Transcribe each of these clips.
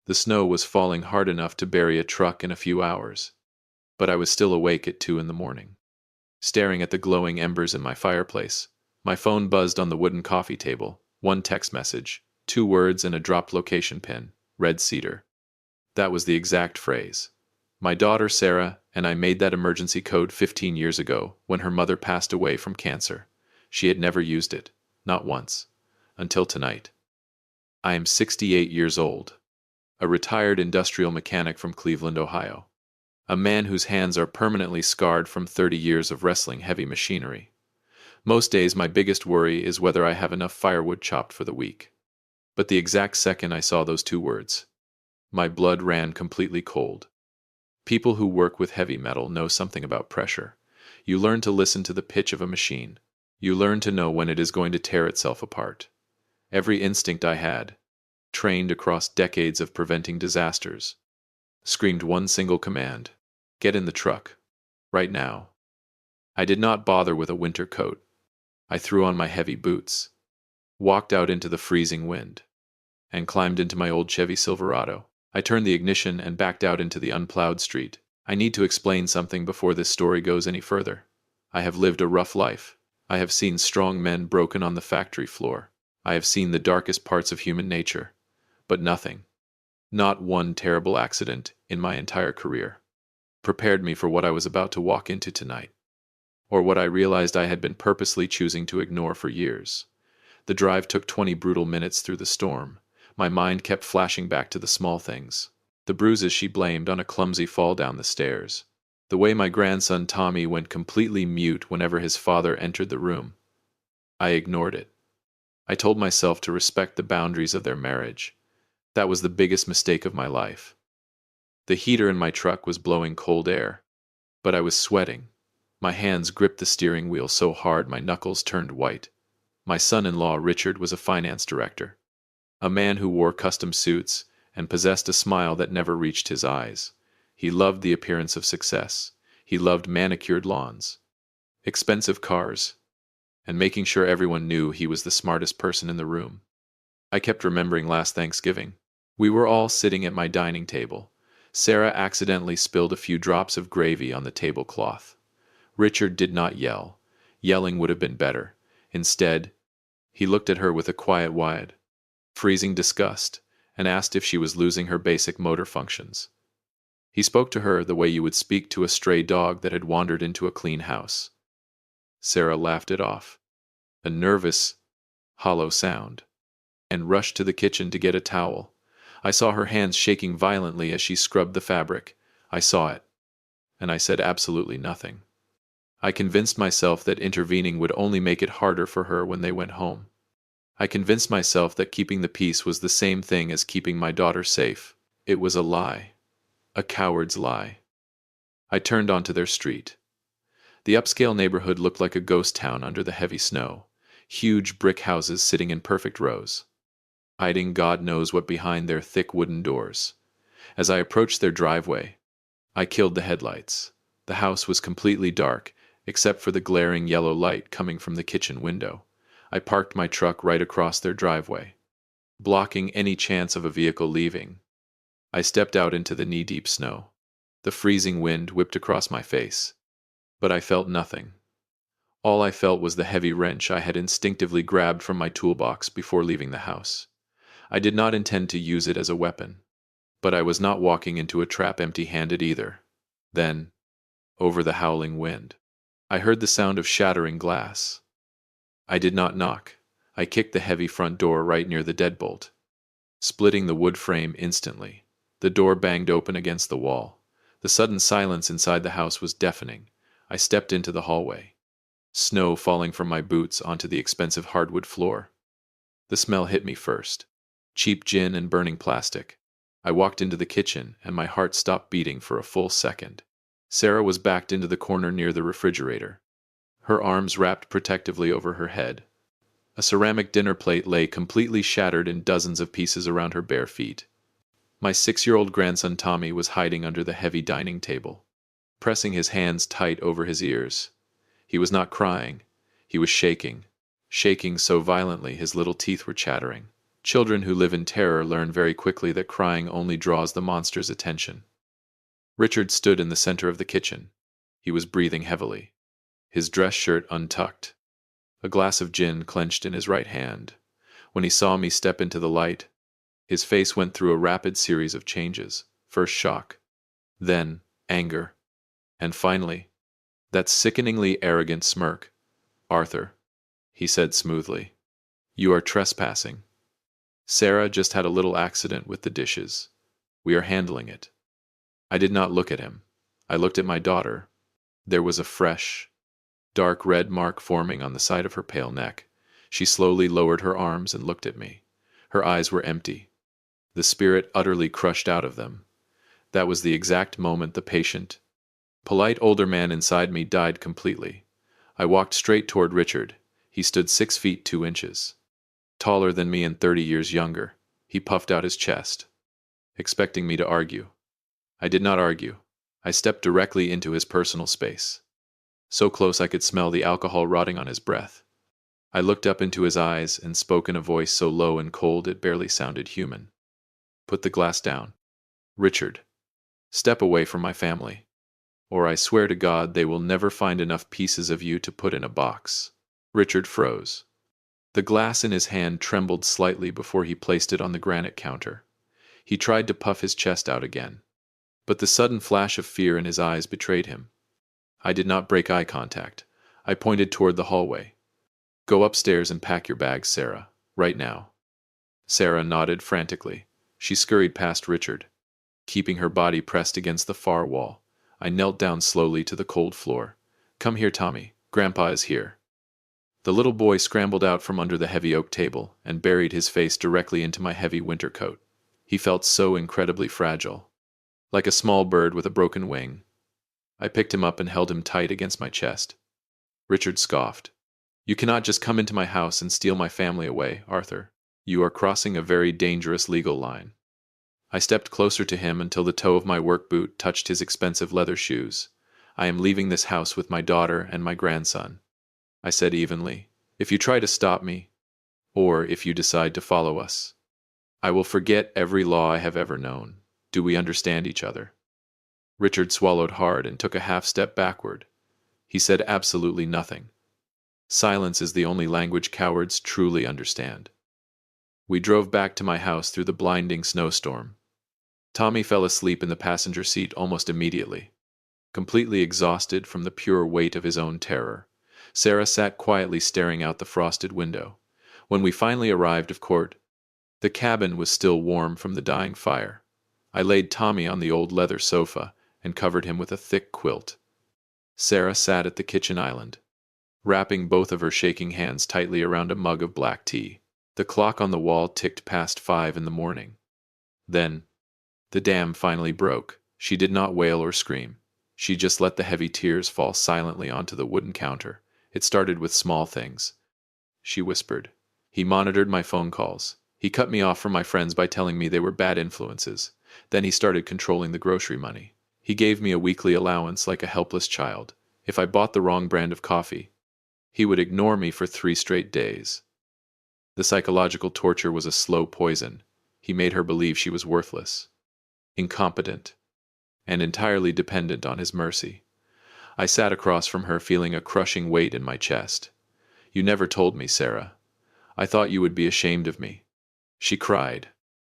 The snow was falling hard enough to bury a truck in a few hours, but I was still awake at 2 in the morning. Staring at the glowing embers in my fireplace, my phone buzzed on the wooden coffee table. One text message, 2 words and a dropped location pin, read Cedar. That was the exact phrase. My daughter Sarah and I made that emergency code 15 years ago when her mother passed away from cancer. She had never used it, not once, until tonight. I am 68 years old, a retired industrial mechanic from Cleveland, Ohio. A man whose hands are permanently scarred from 30 years of wrestling heavy machinery. Most days my biggest worry is whether I have enough firewood chopped for the week. But the exact second I saw those 2 words, my blood ran completely cold. People who work with heavy metal know something about pressure. You learn to listen to the pitch of a machine. You learn to know when it is going to tear itself apart. Every instinct I had, trained across decades of preventing disasters, screamed one single command: get in the truck. Right now. I did not bother with a winter coat. I threw on my heavy boots, walked out into the freezing wind, and climbed into my old Chevy Silverado. I turned the ignition and backed out into the unplowed street. I need to explain something before this story goes any further. I have lived a rough life. I have seen strong men broken on the factory floor. I have seen the darkest parts of human nature. But nothing, not one terrible accident in my entire career, prepared me for what I was about to walk into tonight, or what I realized I had been purposely choosing to ignore for years. The drive took 20 brutal minutes through the storm. My mind kept flashing back to the small things. The bruises she blamed on a clumsy fall down the stairs. The way my grandson Tommy went completely mute whenever his father entered the room. I ignored it. I told myself to respect the boundaries of their marriage. That was the biggest mistake of my life. The heater in my truck was blowing cold air, but I was sweating. My hands gripped the steering wheel so hard my knuckles turned white. My son-in-law Richard was a finance director, a man who wore custom suits and possessed a smile that never reached his eyes. He loved the appearance of success. He loved manicured lawns, expensive cars, and making sure everyone knew he was the smartest person in the room. I kept remembering last Thanksgiving. We were all sitting at my dining table. Sarah accidentally spilled a few drops of gravy on the tablecloth. Richard did not yell. Yelling would have been better. Instead, he looked at her with a quiet, wide, freezing disgust and asked if she was losing her basic motor functions. He spoke to her the way you would speak to a stray dog that had wandered into a clean house. Sarah laughed it off, a nervous, hollow sound, and rushed to the kitchen to get a towel. I saw her hands shaking violently as she scrubbed the fabric. I saw it, and I said absolutely nothing. I convinced myself that intervening would only make it harder for her when they went home. I convinced myself that keeping the peace was the same thing as keeping my daughter safe. It was a lie. A coward's lie. I turned onto their street. The upscale neighborhood looked like a ghost town under the heavy snow. Huge brick houses sitting in perfect rows, hiding God knows what behind their thick wooden doors. As I approached their driveway, I killed the headlights. The house was completely dark, except for the glaring yellow light coming from the kitchen window. I parked my truck right across their driveway, blocking any chance of a vehicle leaving. I stepped out into the knee-deep snow. The freezing wind whipped across my face, but I felt nothing. All I felt was the heavy wrench I had instinctively grabbed from my toolbox before leaving the house. I did not intend to use it as a weapon, but I was not walking into a trap empty-handed either. Then, over the howling wind, I heard the sound of shattering glass. I did not knock. I kicked the heavy front door right near the deadbolt, splitting the wood frame instantly. The door banged open against the wall. The sudden silence inside the house was deafening. I stepped into the hallway, snow falling from my boots onto the expensive hardwood floor. The smell hit me first. Cheap gin and burning plastic. I walked into the kitchen, and my heart stopped beating for a full second. Sarah was backed into the corner near the refrigerator, her arms wrapped protectively over her head. A ceramic dinner plate lay completely shattered in dozens of pieces around her bare feet. My 6-year-old grandson Tommy was hiding under the heavy dining table, pressing his hands tight over his ears. He was not crying. He was shaking so violently his little teeth were chattering. Children who live in terror learn very quickly that crying only draws the monster's attention. Richard stood in the center of the kitchen. He was breathing heavily, his dress shirt untucked, a glass of gin clenched in his right hand. When he saw me step into the light, his face went through a rapid series of changes. First shock, then anger, and finally, that sickeningly arrogant smirk. "Arthur," he said smoothly, "you are trespassing. Sarah just had a little accident with the dishes. We are handling it." I did not look at him. I looked at my daughter. There was a fresh, dark red mark forming on the side of her pale neck. She slowly lowered her arms and looked at me. Her eyes were empty, the spirit utterly crushed out of them. That was the exact moment the patient, polite older man inside me died completely. I walked straight toward Richard. He stood 6 feet 2 inches. Taller than me and 30 years younger. He puffed out his chest, expecting me to argue. I did not argue. I stepped directly into his personal space. So close I could smell the alcohol rotting on his breath. I looked up into his eyes and spoke in a voice so low and cold it barely sounded human. "Put the glass down. Richard, step away from my family, or I swear to God they will never find enough pieces of you to put in a box." Richard froze. The glass in his hand trembled slightly before he placed it on the granite counter. He tried to puff his chest out again, but the sudden flash of fear in his eyes betrayed him. I did not break eye contact. I pointed toward the hallway. "Go upstairs and pack your bags, Sarah, right now." Sarah nodded frantically. She scurried past Richard, keeping her body pressed against the far wall. I knelt down slowly to the cold floor. "Come here, Tommy. Grandpa is here." The little boy scrambled out from under the heavy oak table and buried his face directly into my heavy winter coat. He felt so incredibly fragile, like a small bird with a broken wing. I picked him up and held him tight against my chest. Richard scoffed. "You cannot just come into my house and steal my family away, Arthur. You are crossing a very dangerous legal line." I stepped closer to him until the toe of my work boot touched his expensive leather shoes. "I am leaving this house with my daughter and my grandson," I said evenly. "If you try to stop me, or if you decide to follow us, I will forget every law I have ever known. Do we understand each other?" Richard swallowed hard and took a half step backward. He said absolutely nothing. Silence is the only language cowards truly understand. We drove back to my house through the blinding snowstorm. Tommy fell asleep in the passenger seat almost immediately, completely exhausted from the pure weight of his own terror. Sarah sat quietly staring out the frosted window. When we finally arrived at court, the cabin was still warm from the dying fire. I laid Tommy on the old leather sofa and covered him with a thick quilt. Sarah sat at the kitchen island, wrapping both of her shaking hands tightly around a mug of black tea. The clock on the wall ticked past 5 in the morning. Then, the dam finally broke. She did not wail or scream. She just let the heavy tears fall silently onto the wooden counter. "It started with small things," she whispered. "He monitored my phone calls. He cut me off from my friends by telling me they were bad influences. Then he started controlling the grocery money. He gave me a weekly allowance like a helpless child. If I bought the wrong brand of coffee, he would ignore me for 3 straight days. The psychological torture was a slow poison. He made her believe she was worthless, incompetent, and entirely dependent on his mercy." I sat across from her, feeling a crushing weight in my chest. "You never told me, Sarah. I thought you would be ashamed of me." She cried.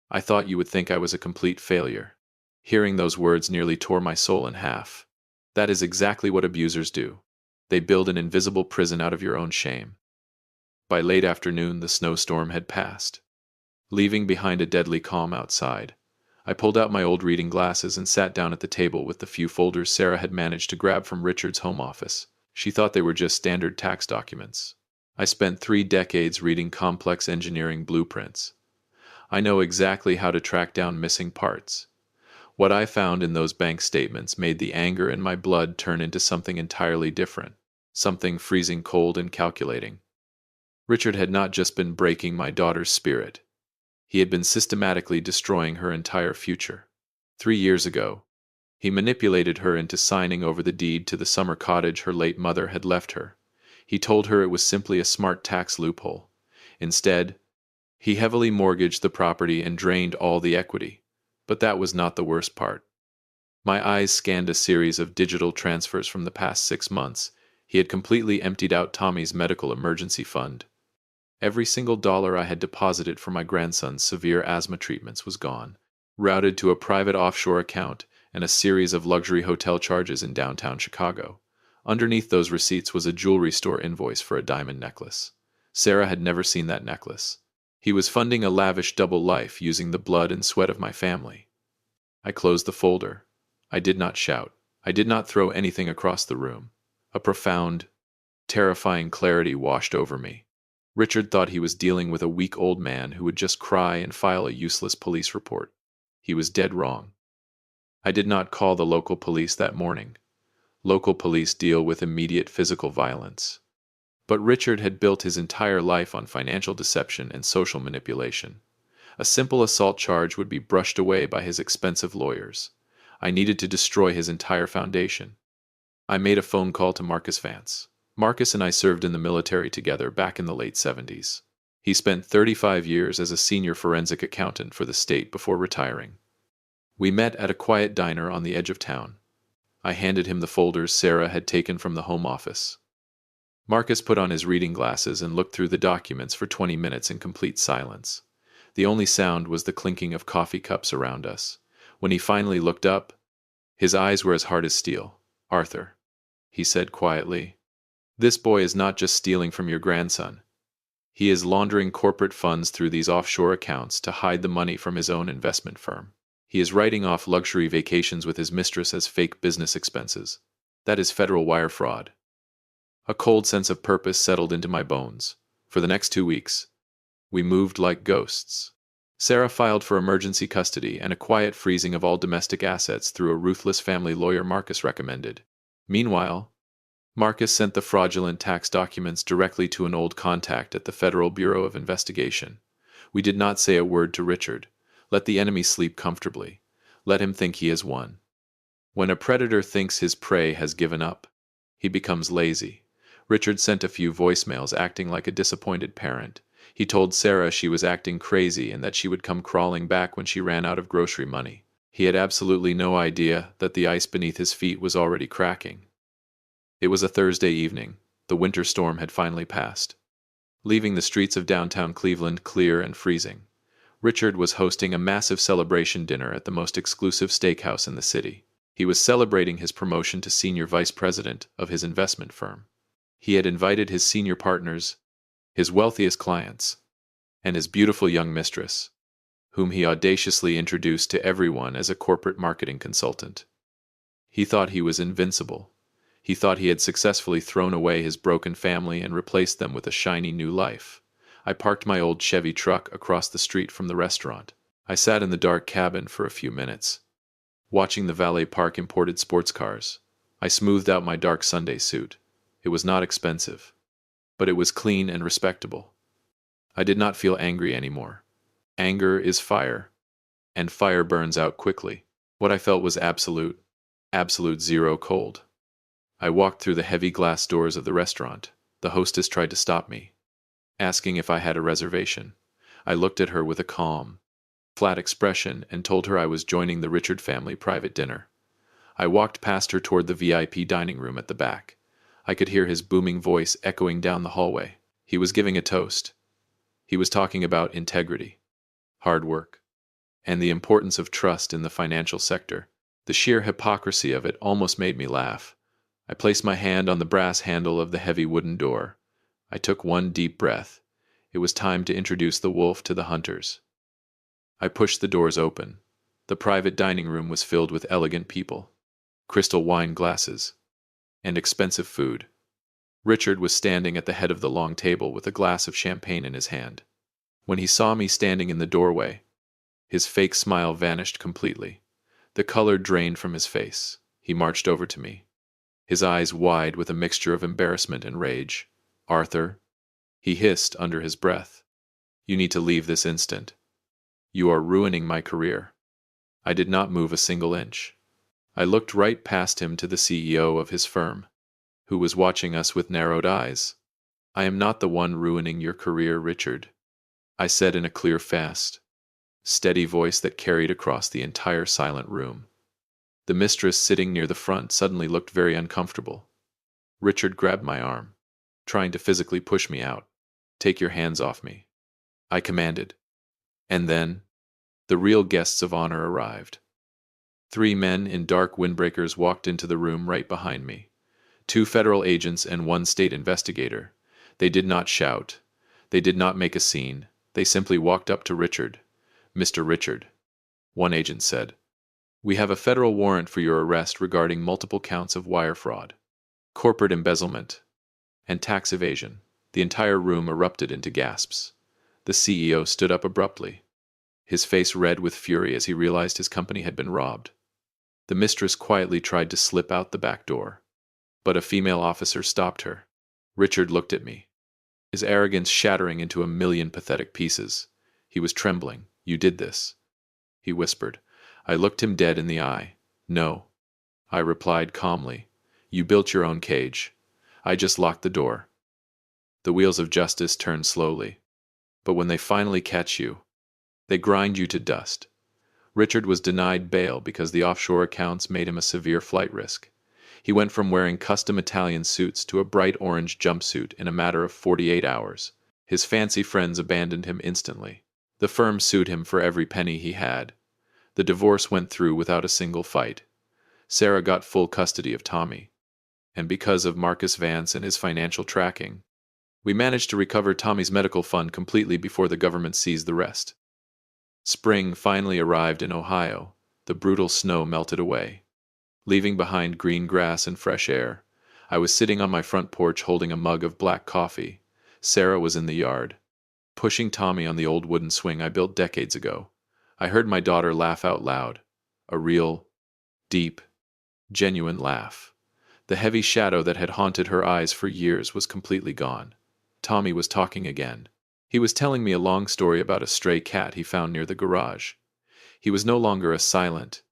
"I thought you would think I was a complete failure." Hearing those words nearly tore my soul in half. That is exactly what abusers do. They build an invisible prison out of your own shame. By late afternoon, the snowstorm had passed, leaving behind a deadly calm outside. I pulled out my old reading glasses and sat down at the table with the few folders Sarah had managed to grab from Richard's home office. She thought they were just standard tax documents. I spent 3 decades reading complex engineering blueprints. I know exactly how to track down missing parts. What I found in those bank statements made the anger in my blood turn into something entirely different, something freezing cold and calculating. Richard had not just been breaking my daughter's spirit. He had been systematically destroying her entire future. 3 years ago, he manipulated her into signing over the deed to the summer cottage her late mother had left her. He told her it was simply a smart tax loophole. Instead, He heavily mortgaged the property and drained all the equity. But that was not the worst part. My eyes scanned a series of digital transfers from the past 6 months. He had completely emptied out Tommy's medical emergency fund. Every single dollar I had deposited for my grandson's severe asthma treatments was gone, routed to a private offshore account and a series of luxury hotel charges in downtown Chicago. Underneath those receipts was a jewelry store invoice for a diamond necklace. Sarah had never seen that necklace. He was funding a lavish double life using the blood and sweat of my family. I closed the folder. I did not shout. I did not throw anything across the room. A profound, terrifying clarity washed over me. Richard thought he was dealing with a weak old man who would just cry and file a useless police report. He was dead wrong. I did not call the local police that morning. Local police deal with immediate physical violence. But Richard had built his entire life on financial deception and social manipulation. A simple assault charge would be brushed away by his expensive lawyers. I needed to destroy his entire foundation. I made a phone call to Marcus Vance. Marcus and I served in the military together back in the late 70s. He spent 35 years as a senior forensic accountant for the state before retiring. We met at a quiet diner on the edge of town. I handed him the folders Sarah had taken from the home office. Marcus put on his reading glasses and looked through the documents for 20 minutes in complete silence. The only sound was the clinking of coffee cups around us. When he finally looked up, his eyes were as hard as steel. "Arthur," he said quietly, "this boy is not just stealing from your grandson. He is laundering corporate funds through these offshore accounts to hide the money from his own investment firm. He is writing off luxury vacations with his mistress as fake business expenses. That is federal wire fraud." A cold sense of purpose settled into my bones. For the next 2 weeks, we moved like ghosts. Sarah filed for emergency custody and a quiet freezing of all domestic assets through a ruthless family lawyer Marcus recommended. Meanwhile, Marcus sent the fraudulent tax documents directly to an old contact at the Federal Bureau of Investigation. We did not say a word to Richard. Let the enemy sleep comfortably. Let him think he has won. When a predator thinks his prey has given up, he becomes lazy. Richard sent a few voicemails acting like a disappointed parent. He told Sarah she was acting crazy and that she would come crawling back when she ran out of grocery money. He had absolutely no idea that the ice beneath his feet was already cracking. It was a Thursday evening. The winter storm had finally passed, leaving the streets of downtown Cleveland clear and freezing. Richard was hosting a massive celebration dinner at the most exclusive steakhouse in the city. He was celebrating his promotion to senior vice president of his investment firm. He had invited his senior partners, his wealthiest clients, and his beautiful young mistress, whom he audaciously introduced to everyone as a corporate marketing consultant. He thought he was invincible. He thought he had successfully thrown away his broken family and replaced them with a shiny new life. I parked my old Chevy truck across the street from the restaurant. I sat in the dark cabin for a few minutes, watching the valet park imported sports cars. I smoothed out my dark Sunday suit. It was not expensive, but it was clean and respectable. I did not feel angry anymore. Anger is fire, and fire burns out quickly. What I felt was absolute zero cold. I walked through the heavy glass doors of the restaurant. The hostess tried to stop me, asking if I had a reservation. I looked at her with a calm, flat expression and told her I was joining the Richard family private dinner. I walked past her toward the VIP dining room at the back. I could hear his booming voice echoing down the hallway. He was giving a toast. He was talking about integrity, hard work, and the importance of trust in the financial sector. The sheer hypocrisy of it almost made me laugh. I placed my hand on the brass handle of the heavy wooden door. I took one deep breath. It was time to introduce the wolf to the hunters. I pushed the doors open. The private dining room was filled with elegant people, crystal wine glasses, and expensive food. Richard was standing at the head of the long table with a glass of champagne in his hand. When he saw me standing in the doorway, his fake smile vanished completely. The color drained from his face. He marched over to me, his eyes wide with a mixture of embarrassment and rage. "Arthur," he hissed under his breath, "you need to leave this instant. You are ruining my career." I did not move a single inch. I looked right past him to the CEO of his firm, who was watching us with narrowed eyes. "I am not the one ruining your career, Richard. I said in a clear, fast, steady voice that carried across the entire silent room. The mistress sitting near the front suddenly looked very uncomfortable. Richard grabbed my arm, trying to physically push me out. "Take your hands off me," I commanded. And then, the real guests of honor arrived. 3 men in dark windbreakers walked into the room right behind me. 2 federal agents and 1 state investigator. They did not shout. They did not make a scene. They simply walked up to Richard. "Mr. Richard," one agent said, "we have a federal warrant for your arrest regarding multiple counts of wire fraud, corporate embezzlement, and tax evasion." The entire room erupted into gasps. The CEO stood up abruptly, his face red with fury as he realized his company had been robbed. The mistress quietly tried to slip out the back door, but a female officer stopped her. Richard looked at me, his arrogance shattering into a million pathetic pieces. He was trembling. "You did this," he whispered. I looked him dead in the eye. "No," I replied calmly. "You built your own cage. I just locked the door." The wheels of justice turn slowly, but when they finally catch you, they grind you to dust. Richard was denied bail because the offshore accounts made him a severe flight risk. He went from wearing custom Italian suits to a bright orange jumpsuit in a matter of 48 hours. His fancy friends abandoned him instantly. The firm sued him for every penny he had. The divorce went through without a single fight. Sarah got full custody of Tommy. And because of Marcus Vance and his financial tracking, we managed to recover Tommy's medical fund completely before the government seized the rest. Spring finally arrived in Ohio. The brutal snow melted away, leaving behind green grass and fresh air. I was sitting on my front porch holding a mug of black coffee. Sarah was in the yard, pushing Tommy on the old wooden swing I built decades ago. I heard my daughter laugh out loud, a real, deep, genuine laugh. The heavy shadow that had haunted her eyes for years was completely gone. Tommy was talking again. He was telling me a long story about a stray cat he found near the garage. He was no longer a silent,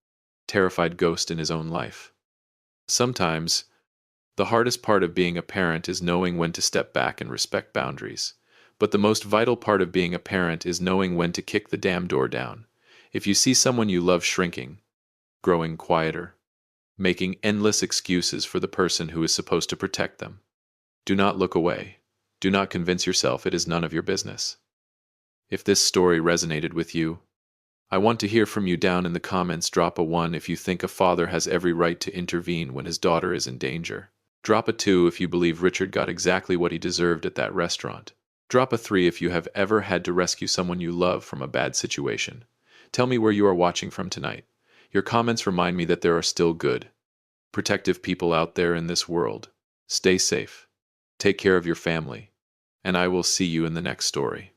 terrified ghost in his own life. Sometimes, the hardest part of being a parent is knowing when to step back and respect boundaries. But the most vital part of being a parent is knowing when to kick the damn door down. If you see someone you love shrinking, growing quieter, making endless excuses for the person who is supposed to protect them, do not look away. Do not convince yourself it is none of your business. If this story resonated with you, I want to hear from you down in the comments. Drop a 1 if you think a father has every right to intervene when his daughter is in danger. Drop a 2 if you believe Richard got exactly what he deserved at that restaurant. Drop a 3 if you have ever had to rescue someone you love from a bad situation. Tell me where you are watching from tonight. Your comments remind me that there are still good, protective people out there in this world. Stay safe. Take care of your family. And I will see you in the next story.